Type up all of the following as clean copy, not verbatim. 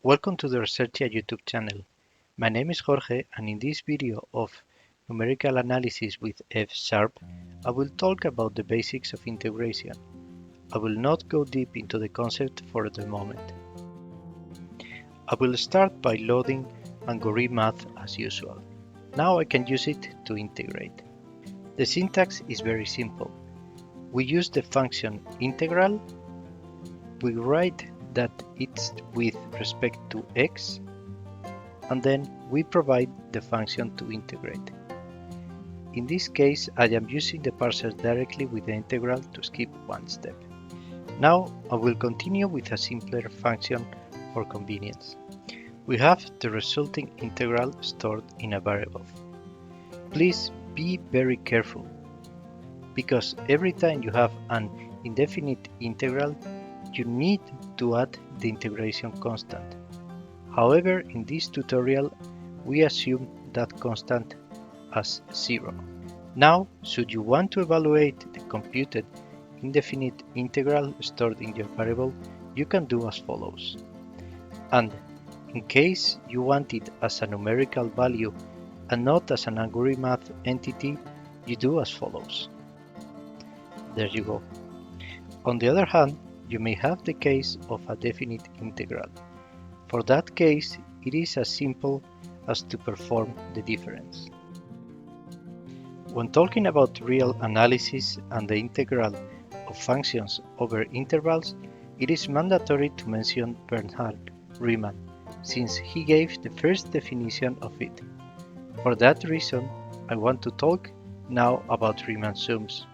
Welcome to the Resairchia YouTube channel. My name is Jorge, and in this video of Numerical Analysis with F#, I will talk about the basics of integration. I will not go deep into the concept for the moment. I will start by loading AngouriMath as usual. Now I can use it to integrate. The syntax is very simple. We use the function integral. We write that it's with respect to x, and then we provide the function to integrate. In this case, I am using the parser directly with the integral to skip one step. Now I will continue with a simpler function for convenience. We have the resulting integral stored in a variable. Please be very careful, because every time you have an indefinite integral, you need to add the integration constant. However, in this tutorial, we assume that constant as 0. Now, should you want to evaluate the computed indefinite integral stored in your variable, you can do as follows. And in case you want it as a numerical value and not as an AngouriMath entity, you do as follows. There you go. On the other hand, you may have the case of a definite integral. For that case, it is as simple as to perform the difference. When talking about real analysis and the integral of functions over intervals, it is mandatory to mention Bernhard Riemann, since he gave the first definition of it. For that reason, I want to talk now about Riemann sums.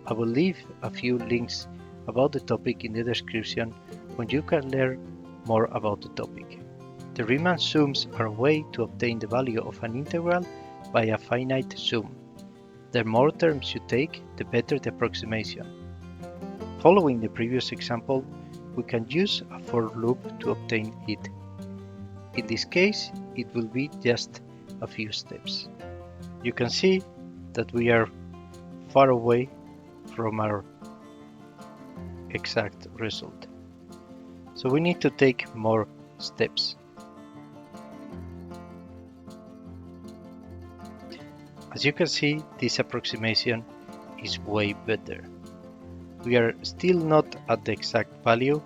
I will leave a few links about the topic in the description when you can learn more about the topic. The Riemann sums are a way to obtain the value of an integral by a finite sum. The more terms you take, the better the approximation. Following the previous example, we can use a for loop to obtain it. In this case, it will be just a few steps. You can see that we are far away from our exact result. So we need to take more steps. As you can see, this approximation is way better. We are still not at the exact value,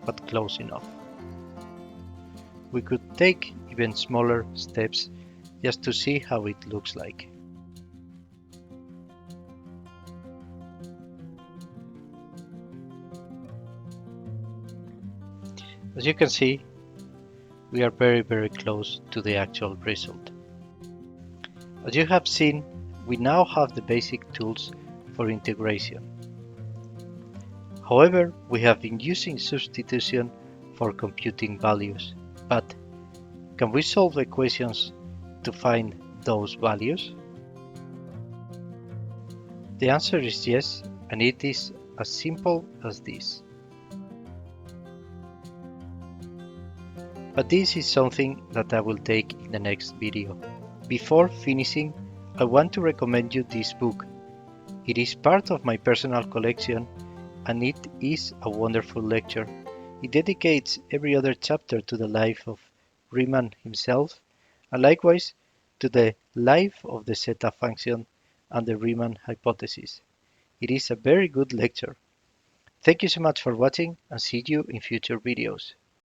but close enough. We could take even smaller steps just to see how it looks like. As you can see, we are very close to the actual result. As you have seen, we now have the basic tools for integration. However, we have been using substitution for computing values, but can we solve equations to find those values? The answer is yes, and it is as simple as this. But this is something that I will take in the next video. Before finishing, I want to recommend you this book. It is part of my personal collection, and it is a wonderful lecture. It dedicates every other chapter to the life of Riemann himself, and likewise to the life of the zeta function and the Riemann hypothesis. It is a very good lecture. Thank you so much for watching, and see you in future videos.